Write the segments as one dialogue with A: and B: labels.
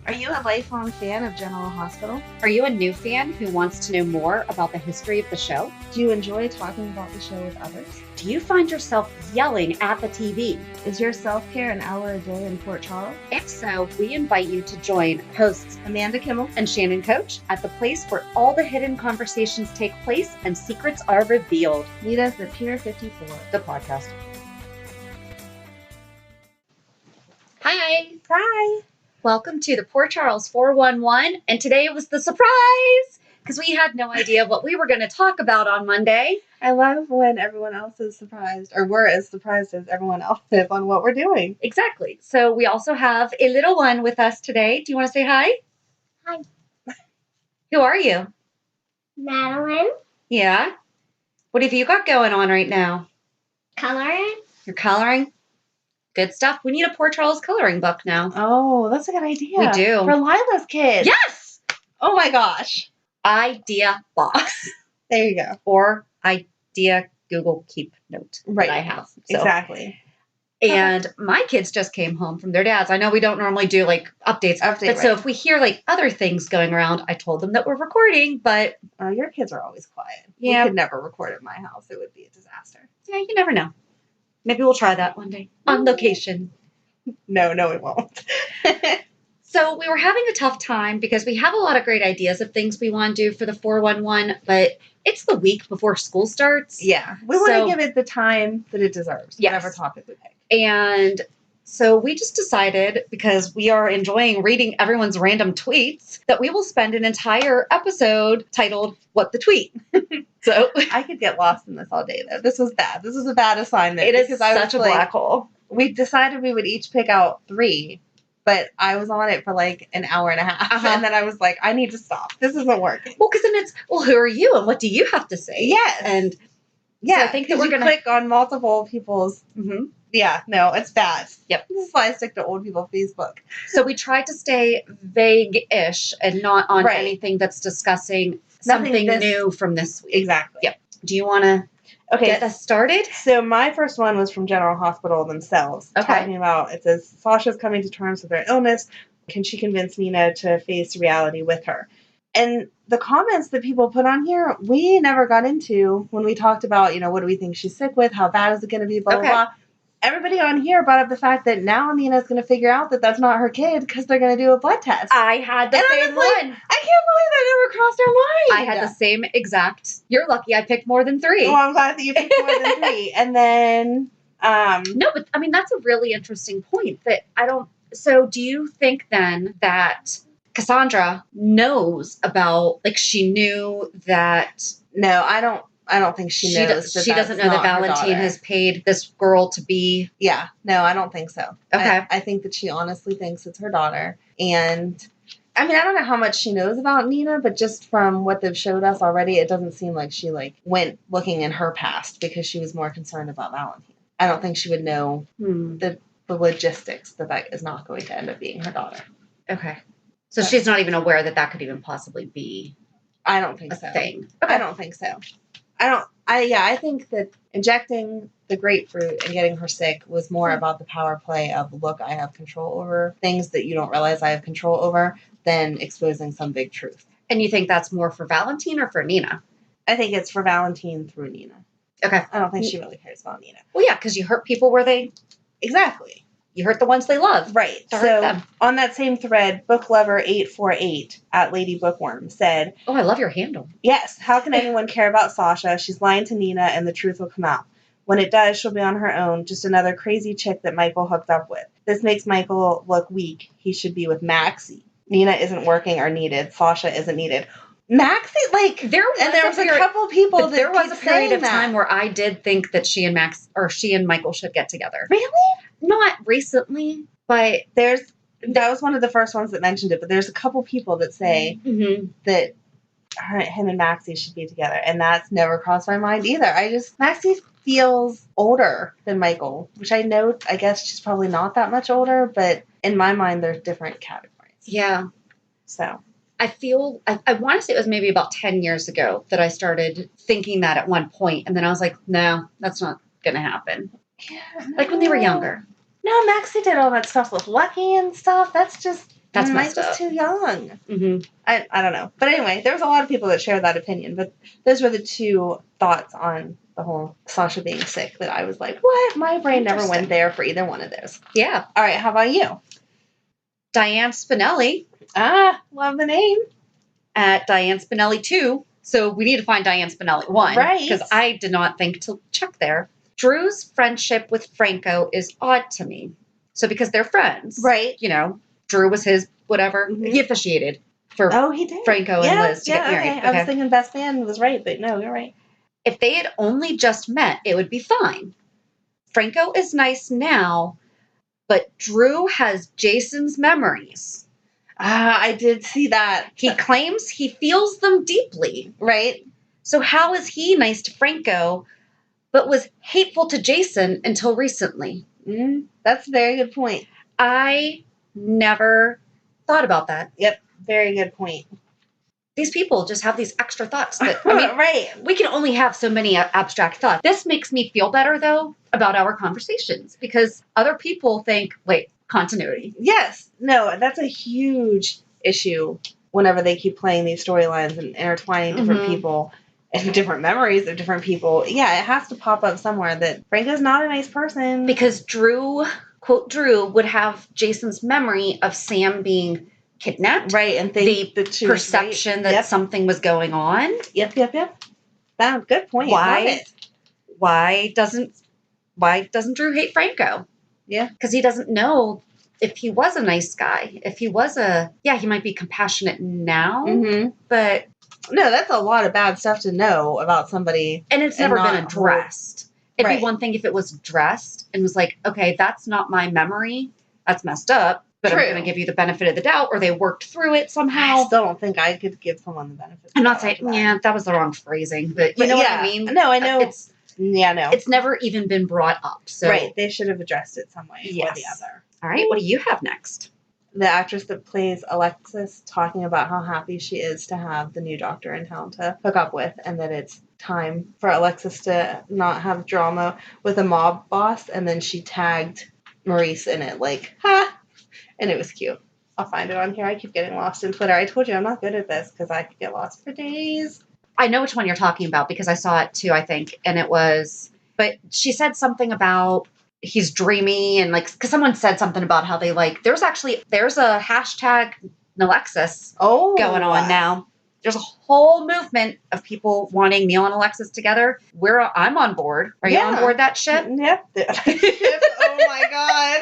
A: Are you a lifelong fan of General Hospital?
B: Are you a new fan who wants to know more about the history of the show?
A: Do you enjoy talking about the show with others?
B: Do you find yourself yelling at the TV?
A: Is your self-care an hour a day in Port Charles?
B: If so, we invite you to join hosts
A: Amanda
B: and Shannon Coach at the place where all the hidden conversations take place and secrets are revealed.
A: Meet us at Pier 54,
B: the podcast. Hi.
A: Hi.
B: Welcome to the Port Charles 411. And today was the surprise because we had no idea what we were going to talk about on Monday.
A: I love when everyone else is surprised, or we're as surprised as everyone else is on what we're doing.
B: Exactly. So we also have a little one with us today. Do you want to say hi?
C: Hi.
B: Who are you?
C: Madeline.
B: Yeah. What have you got going on right now?
C: Coloring.
B: You're coloring? Good stuff. We need a Port Charles coloring book now.
A: Oh, that's a good idea.
B: We do.
A: For Lila's kids.
B: Yes!
A: Oh my gosh.
B: Idea box.
A: There you go.
B: Or idea Google Keep Note
A: Right.
B: that I have. So.
A: Exactly.
B: And my kids just came home from their dads. I know we don't normally do like updates. But so if we hear like other things going around, I told them that we're recording, but.
A: Your kids are always quiet.
B: Yeah.
A: We could never record at my house. It would be a disaster.
B: Yeah, you never know. Maybe we'll try that one day on location.
A: No, it won't.
B: So we were having a tough time because we have a lot of great ideas of things we want to do for the 411, but it's the week before school starts.
A: Yeah. We want to give it the time that it deserves, whatever topic we pick.
B: And so we just decided, because we are enjoying reading everyone's random tweets, that we will spend an entire episode titled, What the Tweet? So
A: I could get lost in this all day, though. This was bad. This was a bad assignment.
B: It is such a black hole.
A: We decided we would each pick out 3, but I was on it for like an hour and a half. And then I was like, I need to stop. This isn't working.
B: Well, because then it's, who are you and what do you have to say?
A: Yes.
B: And
A: yeah,
B: so I think that we're going to
A: click on multiple people's.
B: Mm-hmm.
A: Yeah, no, it's bad.
B: Yep.
A: This is why I stick to old people Facebook.
B: So we tried to stay vague-ish and not on anything that's discussing something new from this week.
A: Exactly.
B: Yep. Do you want to get us started?
A: So my first one was from General Hospital themselves.
B: Okay.
A: Talking about, it says, Sasha's coming to terms with her illness. Can she convince Nina to face reality with her? And the comments that people put on here, we never got into when we talked about, what do we think she's sick with? How bad is it going to be? Blah, blah, blah. Everybody on here brought up the fact that now Nina's going to figure out that that's not her kid because they're going to do a blood test.
B: I had the same one.
A: I can't believe that never crossed our mind.
B: I had the same exact. You're lucky I picked more than 3.
A: Well, I'm glad that you picked more than 3. And then...
B: No, but I mean, that's a really interesting point that I don't... So do you think then that Cassandra knows about, like, she knew that...
A: No, I don't think she knows.
B: She doesn't know that Valentine has paid this girl to be...
A: Yeah. No, I don't think so.
B: Okay.
A: I think that she honestly thinks it's her daughter. And, I mean, I don't know how much she knows about Nina, but just from what they've showed us already, it doesn't seem like she, went looking in her past because she was more concerned about Valentine. I don't think she would know the logistics that is not going to end up being her daughter.
B: Okay. So she's not even aware that could even possibly be...
A: I don't think
B: a thing.
A: Okay. I don't think so. I think that injecting the grapefruit and getting her sick was more about the power play of, look, I have control over things that you don't realize I have control over than exposing some big truth.
B: And you think that's more for Valentine or for Nina?
A: I think it's for Valentine through Nina.
B: Okay.
A: I don't think she really cares about Nina.
B: Well, yeah, because you hurt people where they...
A: Exactly.
B: You hurt the ones they love.
A: Right. So on that same thread, BookLover848 at Lady Bookworm said...
B: Oh, I love your handle.
A: Yes. How can anyone care about Sasha? She's lying to Nina and the truth will come out. When it does, she'll be on her own, just another crazy chick that Michael hooked up with. This makes Michael look weak. He should be with Maxie. Nina isn't working or needed. Sasha isn't needed. Maxie,
B: there was
A: a couple people that
B: there was a period of
A: that.
B: time where I did think that she and Michael should get together.
A: Really?
B: Not recently, but
A: that was one of the first ones that mentioned it, but there's a couple people that say that him and Maxie should be together, and that's never crossed my mind either. Maxie feels older than Michael, which I know, I guess she's probably not that much older, but in my mind, they're different categories.
B: Yeah.
A: So...
B: I want to say it was maybe about 10 years ago that I started thinking that at one point, and then I was like, no, that's not going to happen.
A: Yeah,
B: like when they were younger.
A: No, Maxie did all that stuff with Lucky and stuff. That's just
B: That's
A: Mike
B: messed
A: was
B: up.
A: too young.
B: Hmm.
A: I don't know. But anyway, there was a lot of people that shared that opinion. But those were the two thoughts on the whole Sasha being sick that I was like, what? My brain never went there for either one of those.
B: Yeah.
A: All right, how about you?
B: Diane Spinelli
A: Ah, love the name.
B: at Diane Spinelli 2. So we need to find Diane Spinelli 1.
A: Right.
B: Because I did not think to check there. Drew's friendship with Franco is odd to me. So because they're friends.
A: Right.
B: You know, Drew was his whatever.
A: Mhm.
B: He officiated for
A: Oh, he did.
B: Franco and Liz to get married.
A: Okay. I was thinking best man was right, but no, you're right.
B: If they had only just met, it would be fine. Franco is nice now, but Drew has Jason's memories.
A: Ah, I did see that.
B: He claims he feels them deeply.
A: Right?
B: So how is he nice to Franco, but was hateful to Jason until recently?
A: That's a very good point.
B: I never thought about that.
A: Yep, very good point.
B: These people just have these extra thoughts that, I mean,
A: right.
B: we can only have so many abstract thoughts. This makes me feel better, though, about our conversations because other people think, wait, continuity.
A: Yes. No, that's a huge issue whenever they keep playing these storylines and intertwining different people and different memories of different people. Yeah, it has to pop up somewhere that Franco's not a nice person.
B: Because Drew, quote Drew, would have Jason's memory of Sam being kidnapped.
A: Right, and think
B: the
A: that she was
B: perception
A: right.
B: that something was going on.
A: Yep. That good point.
B: Why doesn't Drew hate Franco?
A: Yeah.
B: Because he doesn't know if he was a nice guy. If he was he might be compassionate now, but
A: no, that's a lot of bad stuff to know about somebody.
B: And it's never been addressed. It'd be one thing if it was addressed and was like, okay, that's not my memory. That's messed up. But I'm going to give you the benefit of the doubt, or they worked through it somehow.
A: I still don't think I could give someone the benefit of the doubt.
B: I'm not saying, that was the wrong phrasing, but you know what I mean?
A: No, I know.
B: It's never even been brought up. So.
A: Right, they should have addressed it some way or the other.
B: All right, what do you have next?
A: The actress that plays Alexis talking about how happy she is to have the new doctor in town to hook up with, and that it's time for Alexis to not have drama with a mob boss, and then she tagged Maurice in it, like, ha! And it was cute. I'll find it on here. I keep getting lost in Twitter. I told you I'm not good at this because I could get lost for days.
B: I know which one you're talking about because I saw it too, I think. And it was, but she said something about he's dreamy and like, because someone said something about how they like, there's a hashtag Alexis going on now. There's a whole movement of people wanting Neil and Alexis together. I'm on board. Are you on board that ship?
A: Yep. Oh my God.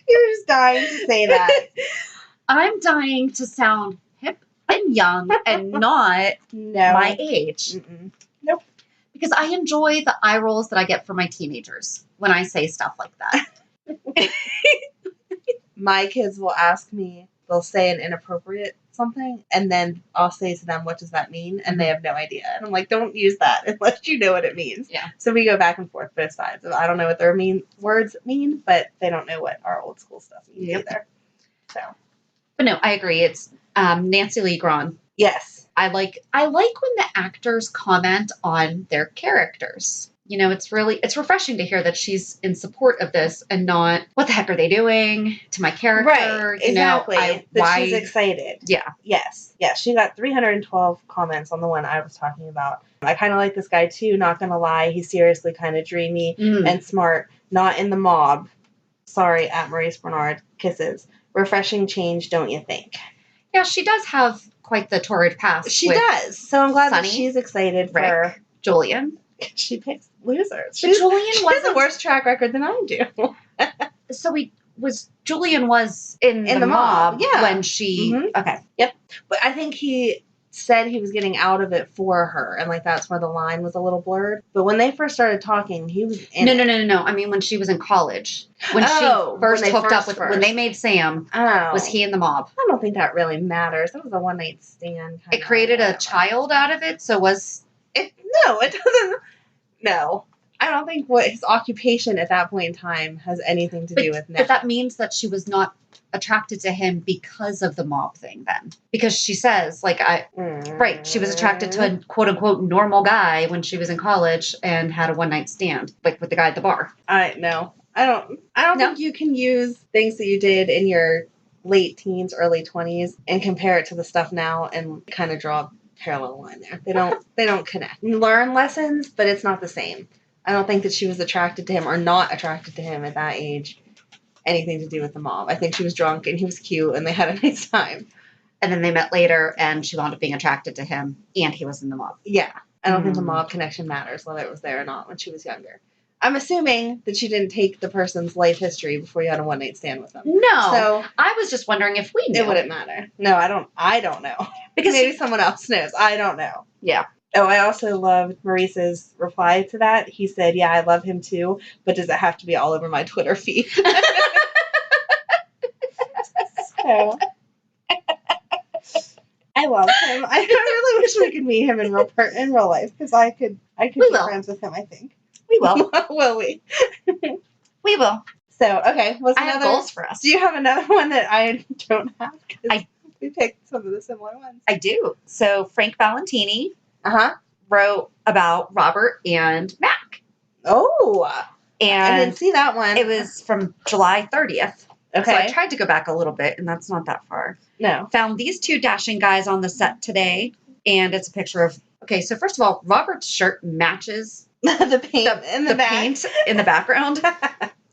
A: You're just dying to say that.
B: I'm dying to sound hip and young and not my age.
A: Nope.
B: Because I enjoy the eye rolls that I get from my teenagers when I say stuff like that.
A: My kids will ask me, they'll say an inappropriate something, and then I'll say to them, what does that mean? And they have no idea. And I'm like, don't use that unless you know what it means.
B: Yeah.
A: So we go back and forth both sides. I don't know what their words mean, but they don't know what our old school stuff means either. So,
B: but no, I agree. It's Nancy Lee Grahn.
A: Yes.
B: I like when the actors comment on their characters. You know, it's refreshing to hear that she's in support of this and not, what the heck are they doing to my character?
A: Right, exactly.
B: Why
A: she's excited.
B: Yeah.
A: Yes. Yeah, she got 312 comments on the one I was talking about. I kind of like this guy too, not gonna lie. He's seriously kind of dreamy and smart. Not in the mob. Sorry, at Maurice Bernard. Kisses. Refreshing change, don't you think?
B: Yeah, she does have quite the torrid past.
A: She does. So I'm glad that
B: Sunny,
A: she's excited
B: Rick,
A: for
B: Julian.
A: She picks losers.
B: But Julian
A: she has a worse track record than I do.
B: So Julian was in the mob when she okay.
A: Yep. But I think he said he was getting out of it for her, and like that's where the line was a little blurred. But when they first started talking, he was in
B: No. I mean when she was in college. When she first hooked up with when they made Sam, was he in the mob?
A: I don't think that really matters. That was a one night stand.
B: It created a child out of it, so was
A: it? No, it doesn't. No. I don't think what his occupation at that point in time has anything to do with now.
B: But that means that she was not attracted to him because of the mob thing then. Because she says, like, she was attracted to a quote-unquote normal guy when she was in college and had a one-night stand, like with the guy at the bar.
A: No. I don't think you can use things that you did in your late teens, early 20s, and compare it to the stuff now and kind of draw a parallel line there. They don't connect. You learn lessons, but it's not the same. I don't think that she was attracted to him or not attracted to him at that age. Anything to do with the mob. I think she was drunk and he was cute and they had a nice time.
B: And then they met later and she wound up being attracted to him and he was in the mob.
A: Yeah. I don't think the mob connection matters, whether it was there or not when she was younger. I'm assuming that she didn't take the person's life history before you had a one-night stand with them.
B: No.
A: So
B: I was just wondering if we knew.
A: it wouldn't matter. No, I don't know. Because maybe someone else knows. I don't know.
B: Yeah.
A: Oh, I also loved Maurice's reply to that. He said, yeah, I love him too, but does it have to be all over my Twitter feed? So, I love him. I really wish we could meet him in real life because I could be friends with him, I think.
B: We will.
A: Will we?
B: We will.
A: So, okay.
B: I have goals for us.
A: Do you have another one that I don't have? We picked some of the similar ones.
B: I do. So Frank Valentini
A: Uh-huh.
B: wrote about Robert and Mac.
A: Oh.
B: And
A: I didn't see that one.
B: it was from July 30th.
A: Okay.
B: So I tried to go back a little bit, and that's not that far.
A: No.
B: Found these two dashing guys on the set today, and it's a picture of... Okay, so first of all, Robert's shirt matches
A: the paint in the back.
B: paint in the background.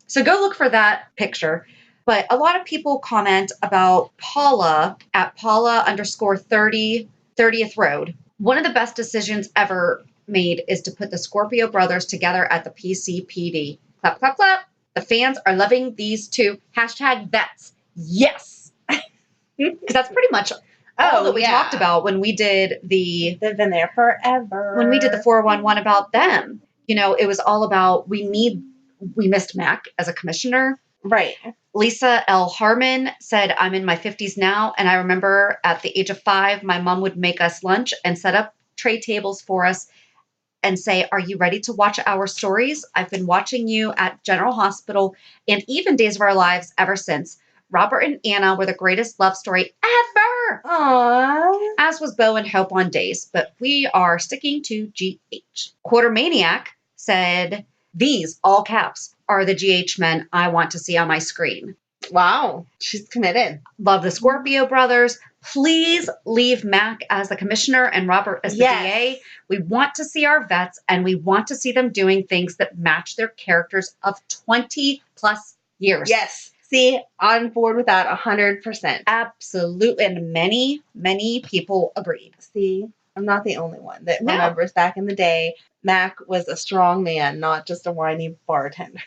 B: So go look for that picture. But a lot of people comment about Paula at Paula_30 30th Road. One of the best decisions ever made is to put the Scorpio brothers together at the PCPD. Clap, clap, clap. The fans are loving these two. #vets. Yes. Because that's pretty much all that we talked about when we did
A: They've been there forever.
B: When we did the 411 about them. You know, it was all about we missed Mac as a commissioner.
A: Right.
B: Lisa L. Harmon said, I'm in my 50s now, and I remember at the age of 5, my mom would make us lunch and set up tray tables for us and say, are you ready to watch our stories? I've been watching you at General Hospital and even Days of Our Lives ever since. Robert and Anna were the greatest love story ever.
A: Aww.
B: As was Bo and Hope on Days, but we are sticking to GH. Quartermaniac said, these, all caps, are the GH men I want to see on my screen.
A: Wow. She's committed.
B: Love the Scorpio brothers. Please leave Mac as the commissioner and Robert as the DA. We want to see our vets, and we want to see them doing things that match their characters of 20 plus years.
A: Yes. See, on board with that 100%.
B: Absolutely. And many, many people agreed.
A: See, I'm not the only one that remembers back in the day, Mac was a strong man, not just a whiny bartender.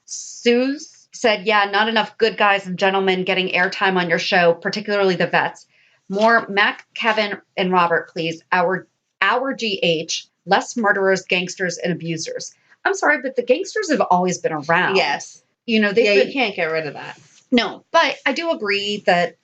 B: Suze said, yeah, not enough good guys and gentlemen getting airtime on your show, particularly the vets. More Mac, Kevin, and Robert, please. Our GH, less murderers, gangsters, and abusers. I'm sorry, but the gangsters have always been around.
A: Yes.
B: You know,
A: you can't get rid of that.
B: No, but I do agree that,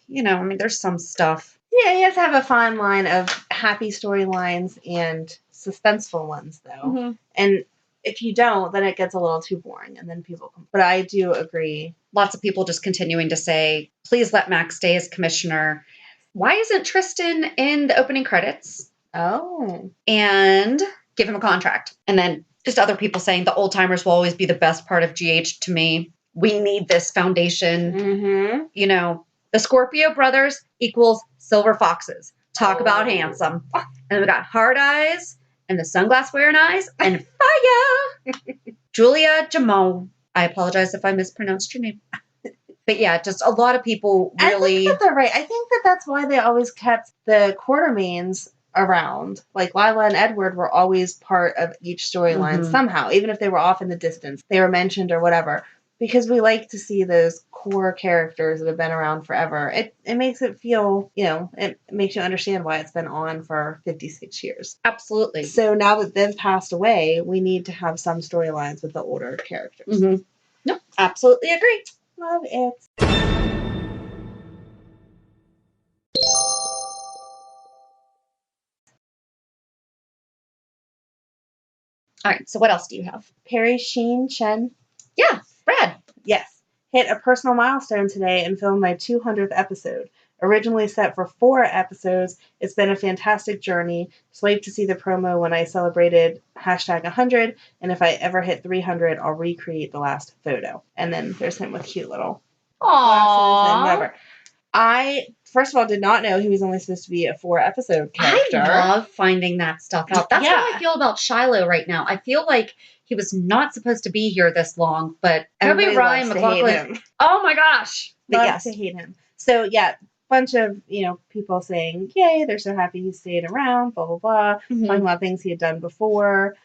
B: you know, I mean, there's some stuff.
A: Yeah, you have to have a fine line of happy storylines and suspenseful ones, though.
B: Mm-hmm.
A: And if you don't, then it gets a little too boring, and then people come. But I do agree.
B: Lots of people just continuing to say, please let Max stay as commissioner. Why isn't Tristan in the opening credits?
A: Oh.
B: And give him a contract. And then just other people saying the old timers will always be the best part of GH to me. We need this foundation.
A: Mm-hmm.
B: You know, the Scorpio brothers equals silver foxes. Talk about handsome. And then we got hard eyes and the sunglass wearing eyes and fire. Julia Jamon. I apologize if I mispronounced your name. But yeah, just a lot of people really.
A: I think that they're right. I think that that's why they always kept the Quartermains around. Like Lila and Edward were always part of each storyline somehow, even if they were off in the distance. They were mentioned or whatever. Because we like to see those core characters that have been around forever. It makes it feel, you know, it makes you understand why it's been on for 56 years.
B: Absolutely.
A: So now that they've passed away, we need to have some storylines with the older characters.
B: Mm-hmm. No, absolutely agree.
A: Love it.
B: All right, so what else do you have?
A: Perry Sheen Chen.
B: Yeah, Brad.
A: Yes. Hit a personal milestone today and filmed my 200th episode. Originally set for 4 episodes, it's been a fantastic journey. Swipe to see the promo when I celebrated #100, and if I ever hit 300, I'll recreate the last photo. And then there's him with cute little glasses and
B: Aww.
A: whatever. I, first of all, did not know he was only supposed to be a 4-episode character.
B: I love finding that stuff out. That's how I
A: Yeah.
B: feel about Shiloh right now. I feel like he was not supposed to be here this long, but Kobe
A: Everybody
B: Ryan
A: loves to hate
B: McLaughlin.
A: him.
B: Oh my gosh. But
A: Loves
B: yes.
A: to hate him. So, yeah, bunch of, people saying, yay, they're so happy he stayed around, blah, blah, blah.
B: Mhm.
A: Talking about things he had done before,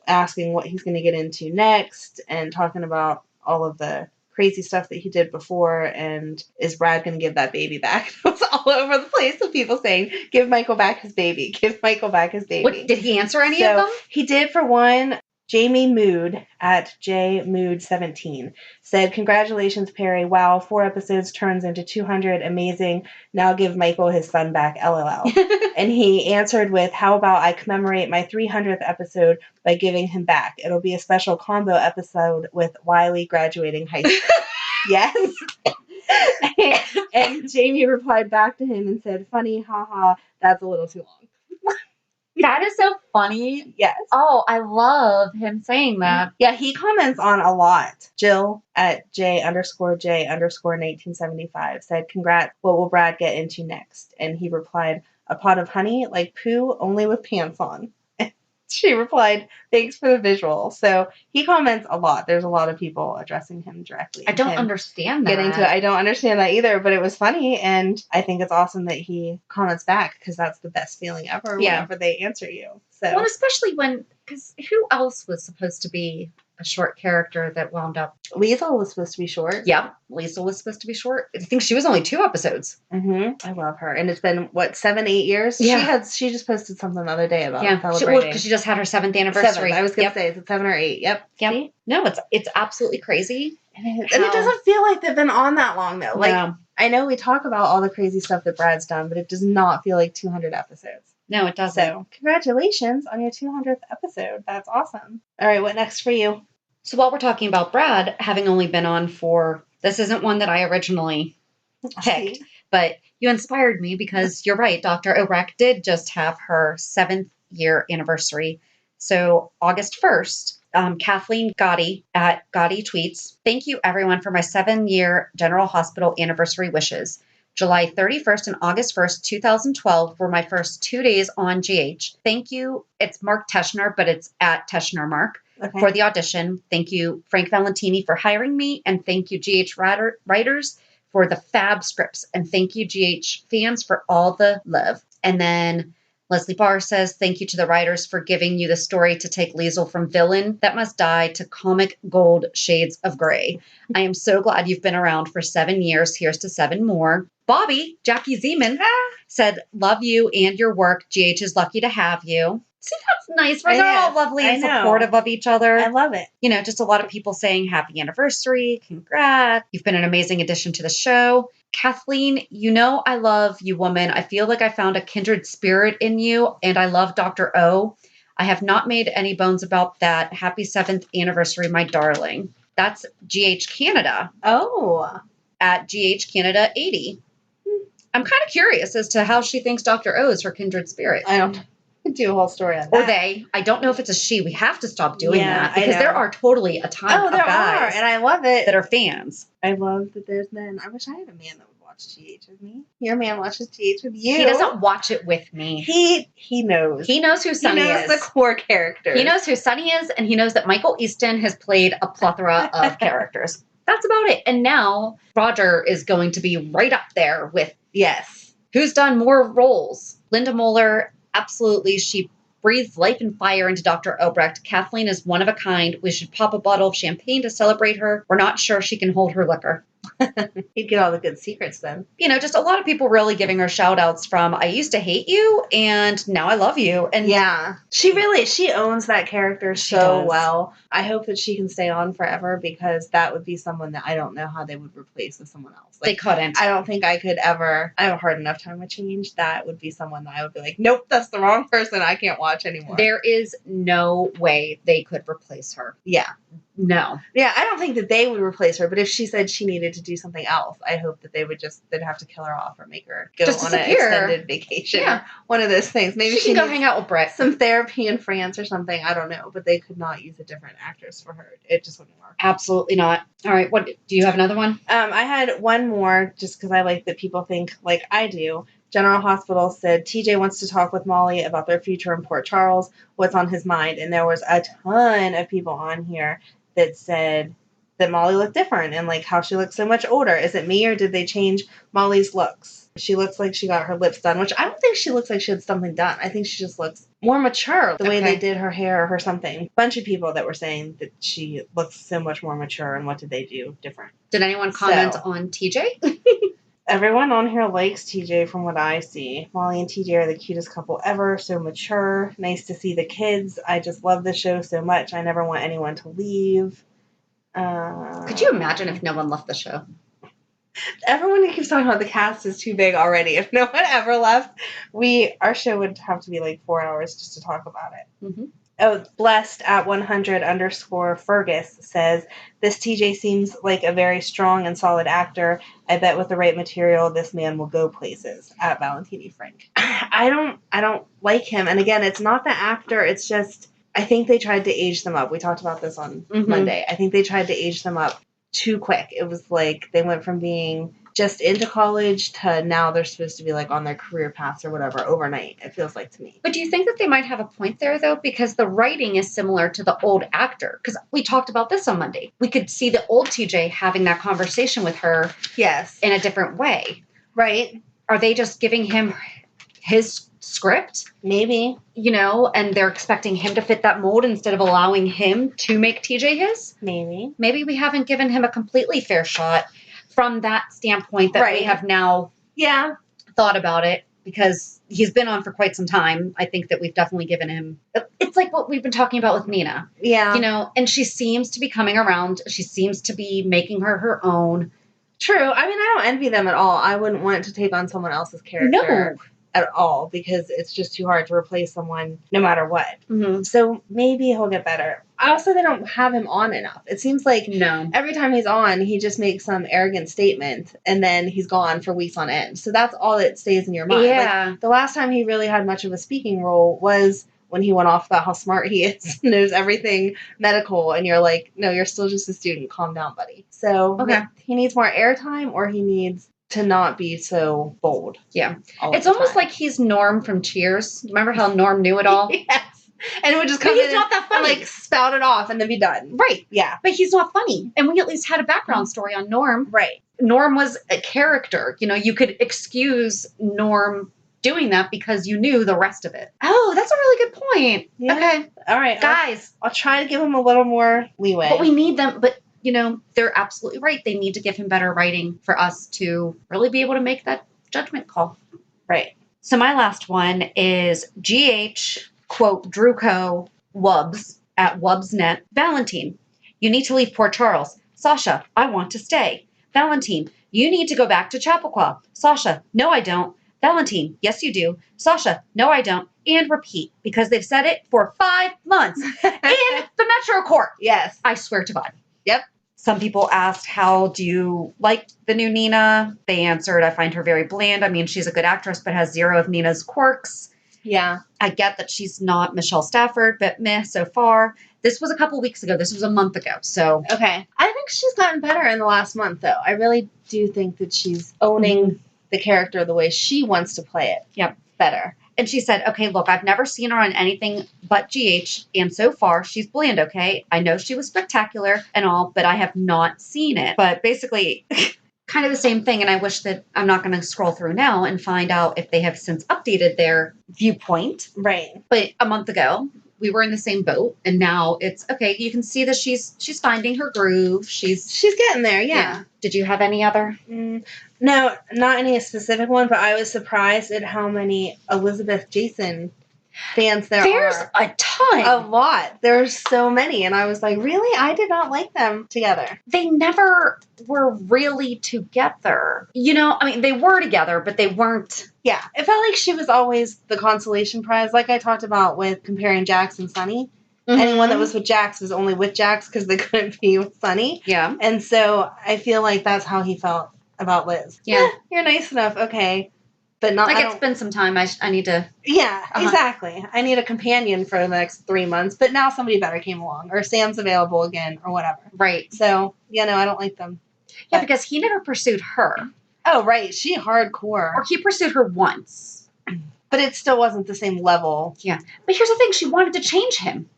A: asking what he's going to get into next, and talking about all of the crazy stuff that he did before, and is Brad going to give that baby back? It was all over the place of people saying, give Michael back his baby, give Michael back his baby.
B: What, did he answer any of them?
A: He did, for one. Jamie Mood at JMood17 said, congratulations, Perry. Wow, 4 episodes turns into 200. Amazing. Now give Michael his son back. LOL. And he answered with, how about I commemorate my 300th episode by giving him back? It'll be a special combo episode with Wiley graduating high school. Yes. And Jamie replied back to him and said, funny, haha, that's a little too long.
B: That is so funny.
A: Yes.
B: Oh, I love him saying that.
A: Yeah, he comments on a lot. Jill at J_J_1975 said, congrats, what will Brad get into next? And he replied, a pot of honey, like poo, only with pants on. She replied, thanks for the visual. So he comments a lot. There's a lot of people addressing him directly.
B: I don't understand that.
A: Getting to it. I don't understand that either, but it was funny, and I think it's awesome that he comments back, because that's the best feeling ever whenever they answer you. So,
B: well, especially because who else was supposed to be a short character that wound up?
A: Liesl was supposed to be short.
B: Yep, Liesl was supposed to be short. I think she was only 2 episodes.
A: Mm-hmm. I love her, and it's been 7-8 years.
B: Yeah,
A: she just posted something the other day about
B: because
A: celebrating.
B: she just had her 7th anniversary.
A: 7th. I was gonna say, is it 7 or 8? Yep.
B: See? No, it's absolutely crazy.
A: And it doesn't feel like they've been on that long though. Like,
B: no.
A: I know we talk about all the crazy stuff that Brad's done, but it does not feel like 200 episodes.
B: No, it doesn't.
A: So, congratulations on your 200th episode. That's awesome. All right, what next for you?
B: So while we're talking about Brad having only been on for, this isn't one that I originally picked, but you inspired me because you're right. Dr. Obrecht did just have her 7th year anniversary. So August 1st, Kathleen Gotti at Gotti tweets, thank you everyone for my 7-year General Hospital anniversary wishes. July 31st and August 1st, 2012 were my first 2 days on GH. Thank you. It's Mark Teschner, but it's at Teschner Mark.
A: Okay.
B: For the audition. Thank you, Frank Valentini, for hiring me. And thank you, GH writers, for the fab scripts. And thank you, GH fans, for all the love. And then Leslie Barr says, thank you to the writers for giving you the story to take Liesl from villain that must die to comic gold shades of gray. I am so glad you've been around for 7 years. Here's to 7 more. Bobby, Jackie Zeman, said, love you and your work. GH is lucky to have you. See, that's nice. They're all lovely and supportive of each other.
A: I love it.
B: Just a lot of people saying happy anniversary, congrats. You've been an amazing addition to the show. Kathleen, I love you, woman. I feel like I found a kindred spirit in you, and I love Dr. O. I have not made any bones about that. Happy 7th anniversary, my darling. That's GH Canada.
A: Oh.
B: At GH Canada 80. I'm kind of curious as to how she thinks Dr. O is her kindred spirit.
A: I don't do a whole story on that.
B: Or they. I don't know if it's a she. We have to stop doing that because
A: I know.
B: there are totally a ton of guys
A: and I love it.
B: that are fans.
A: I love that there's men. I wish I had a man that would watch GH with me. Your man watches GH with you.
B: He doesn't watch it with me.
A: He knows.
B: He knows who Sonny is.
A: He knows the core characters.
B: He knows who Sonny is, and he knows that Michael Easton has played a plethora of characters. That's about it. And now Roger is going to be right up there with who's done more roles. Linda Moeller, absolutely. She breathes life and fire into Dr. Obrecht. Kathleen is one of a kind. We should pop a bottle of champagne to celebrate her. We're not sure she can hold her liquor.
A: He'd get all the good secrets then.
B: Just a lot of people really giving her shout outs from I used to hate you and now I love you. And
A: she owns that character so well. I hope that she can stay on forever because that would be someone that I don't know how they would replace with someone else.
B: They couldn't.
A: I don't think I could ever. I have a hard enough time with change. That would be someone that I would be like, nope, that's the wrong person. I can't watch anymore.
B: There is no way they could replace her.
A: Yeah.
B: No.
A: Yeah, I don't think that they would replace her, but if she said she needed to do something else, I hope that they'd have to kill her off or make her go
B: Just
A: on an
B: disappear.
A: extended vacation.
B: Yeah.
A: Or one of those things. Maybe
B: she can go
A: needs
B: hang out with Brett.
A: some therapy in France or something. I don't know, but they could not use a different actress for her. It just wouldn't work.
B: Absolutely not. All right, what do you have another one?
A: I had one more just because I like that people think like I do. General Hospital said TJ wants to talk with Molly about their future in Port Charles, what's on his mind. And there was a ton of people on here that said that Molly looked different and like how she looked so much older. Is it me or did they change Molly's looks? She looks like she got her lips done, which I don't think she looks like she had something done. I think she just looks more mature the way they did her hair or her something. Bunch of people that were saying that she looks so much more mature and what did they do different.
B: Did anyone comment on TJ?
A: Everyone on here likes TJ from what I see. Molly and TJ are the cutest couple ever, so mature. Nice to see the kids. I just love the show so much. I never want anyone to leave.
B: Could you imagine if no one left the show?
A: Everyone keeps talking about the cast is too big already. If no one ever left, our show would have to be like 4 hours just to talk about it.
B: Mm-hmm.
A: Oh, blessed at 100_Fergus says, this TJ seems like a very strong and solid actor. I bet with the right material, this man will go places. At Valentini Frank. I don't like him. And again, it's not the actor. It's just, I think they tried to age them up. We talked about this on Monday. I think they tried to age them up too quick. It was like they went from being just into college to now they're supposed to be like on their career paths or whatever overnight, it feels like to me.
B: But do you think that they might have a point there though? Because the writing is similar to the old actor. Because we talked about this on Monday. We could see the old TJ having that conversation with her in a different way.
A: Right.
B: Are they just giving him his script?
A: Maybe.
B: You know, and they're expecting him to fit that mold instead of allowing him to make TJ his?
A: Maybe.
B: Maybe we haven't given him a completely fair shot from that standpoint that we have now thought about it, because he's been on for quite some time. I think that we've definitely given him, it's like what we've been talking about with Nina.
A: Yeah.
B: You know, and she seems to be coming around. She seems to be making her own.
A: True. I mean, I don't envy them at all. I wouldn't want to take on someone else's character.
B: No.
A: At all, because it's just too hard to replace someone no matter what.
B: Mm-hmm.
A: So maybe he'll get better. Also, they don't have him on enough. It seems like every time he's on, he just makes some arrogant statement and then he's gone for weeks on end. So that's all that stays in your mind.
B: Yeah.
A: Like, the last time he really had much of a speaking role was when he went off about how smart he is, knows everything medical, and you're like, no, you're still just a student. Calm down, buddy. So he needs more airtime, or he needs to not be so bold.
B: Yeah. It's almost like he's Norm from Cheers. Remember how Norm knew it all?
A: Yes. And it would just come in
B: not that funny.
A: and like spout it off and then be done.
B: Right.
A: Yeah.
B: But he's not funny. And we at least had a background story on Norm.
A: Right.
B: Norm was a character. You know, you could excuse Norm doing that because you knew the rest of it. Oh, that's a really good point.
A: Yeah.
B: Okay.
A: All right.
B: Guys.
A: I'll try to give him a little more leeway.
B: But we need them. But you know, they're absolutely right. They need to give him better writing for us to really be able to make that judgment call.
A: Right.
B: So my last one is GH, quote, Druco Wubs at Wubsnet. Valentine, you need to leave Port Charles. Sasha, I want to stay. Valentine, you need to go back to Chappaqua. Sasha, no, I don't. Valentine, yes, you do. Sasha, no, I don't. And repeat, because they've said it for 5 months in the Metro Court.
A: Yes.
B: I swear to God.
A: Yep.
B: Some people asked, how do you like the new Nina? They answered, I find her very bland. I mean, she's a good actress, but has zero of Nina's quirks.
A: Yeah.
B: I get that she's not Michelle Stafford, but meh so far. This was a couple weeks ago. This was a month ago. So
A: okay. I think she's gotten better in the last month, though. I really do think that she's owning the character the way she wants to play it.
B: Yep.
A: Better.
B: And she said, okay, look, I've never seen her on anything but GH, and so far, she's bland, okay? I know she was spectacular and all, but I have not seen it. But basically, kind of the same thing, and I wish that I'm not going to scroll through now and find out if they have since updated their viewpoint.
A: Right.
B: But a month ago, we were in the same boat, and now it's, okay, you can see that she's finding her groove. She's
A: getting there, yeah.
B: Did you have any other?
A: No, not any specific one, but I was surprised at how many Elizabeth Jason fans there
B: There's
A: are.
B: a ton.
A: A lot. There's so many. And I was like, really? I did not like them together.
B: They never were really together. You know, I mean, they were together, but they weren't.
A: Yeah. It felt like she was always the consolation prize, like I talked about with comparing Jax and Sunny. Anyone that was with Jax was only with Jax because they couldn't be with Sunny.
B: Yeah.
A: And so I feel like that's how he felt about Liz.
B: Yeah.
A: You're nice enough, okay. But not
B: Like, it's been some time. I need to...
A: Yeah, exactly. I need a companion for the next 3 months, but now somebody better came along, or Sam's available again, or whatever.
B: Right.
A: So, I don't like them.
B: Yeah, because he never pursued her.
A: Oh, right. She hardcore.
B: Or he pursued her once.
A: But it still wasn't the same level.
B: Yeah. But here's the thing. She wanted to change him.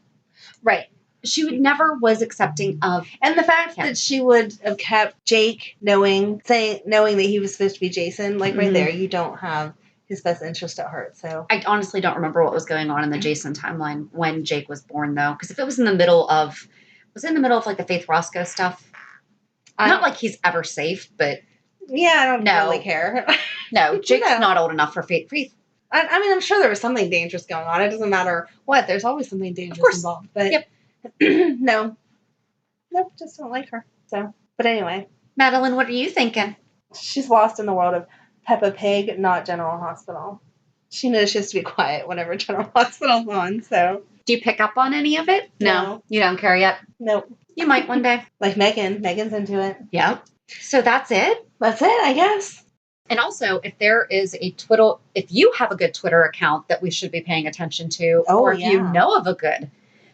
A: Right.
B: She never was accepting of...
A: And the fact that she would have kept Jake knowing that he was supposed to be Jason, like right there, you don't have his best interest at heart. So
B: I honestly don't remember what was going on in the Jason timeline when Jake was born, though. Because if it was in the middle of... Was it in the middle of, like, the Faith Roscoe stuff? Not like he's ever safe, but...
A: Yeah, I don't really care.
B: No, Jake's not old enough for Faith.
A: I mean, I'm sure there was something dangerous going on. It doesn't matter what. There's always something dangerous involved. But no, just don't like her. So, but anyway,
B: Madeline, what are you thinking?
A: She's lost in the world of Peppa Pig, not General Hospital. She knows she has to be quiet whenever General Hospital's on. So,
B: do you pick up on any of it?
A: No.
B: You don't care yet.
A: Nope.
B: You might one day.
A: Like Megan. Megan's into it.
B: Yep. So that's it.
A: That's it, I guess.
B: And also, if there is if you have a good Twitter account that we should be paying attention to, or if you know of a good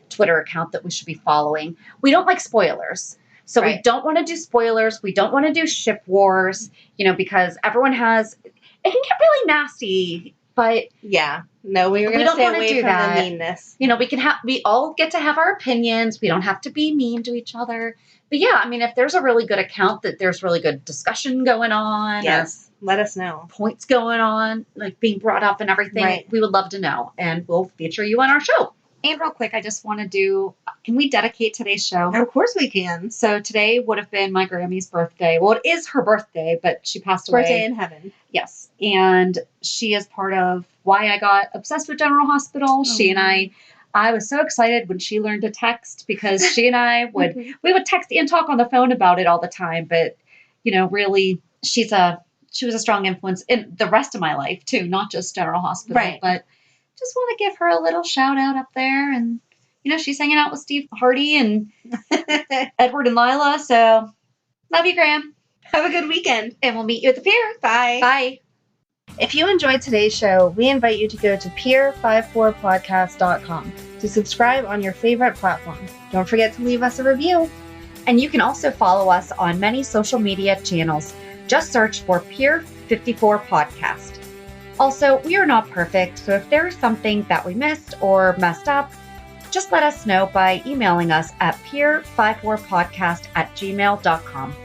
B: Twitter account that we should be following, we don't like spoilers. So we don't want to do spoilers. We don't want to do ship wars, because everyone has, it can get really nasty, but
A: yeah, no, we were going to stay away from the meanness.
B: We all get to have our opinions. We don't have to be mean to each other. But yeah, I mean, if there's a really good account that there's really good discussion going on.
A: Yes. Let us know.
B: Points going on, like being brought up and everything.
A: Right.
B: We would love to know, and we'll feature you on our show. And real quick, I just want to can we dedicate today's show?
A: Of course we can.
B: So today would have been my Grammy's birthday. Well, it is her birthday, but she passed away.
A: Birthday in heaven.
B: Yes. And she is part of why I got obsessed with General Hospital. She and I was so excited when she learned to text, because she and I we would text and talk on the phone about it all the time. But, really, she was a strong influence in the rest of my life, too, not just General Hospital.
A: Right.
B: But just want to give her a little shout out up there. And, she's hanging out with Steve Hardy and Edward and Lila. So love you, Graham.
A: Have a good weekend.
B: And we'll meet you at the pier.
A: Bye.
B: Bye.
A: If you enjoyed today's show, we invite you to go to pier54podcast.com to subscribe on your favorite platform. Don't forget to leave us a review.
B: And you can also follow us on many social media channels. Just search for Pier 54 Podcast. Also, we are not perfect, so if there is something that we missed or messed up, just let us know by emailing us at pier54podcast@gmail.com.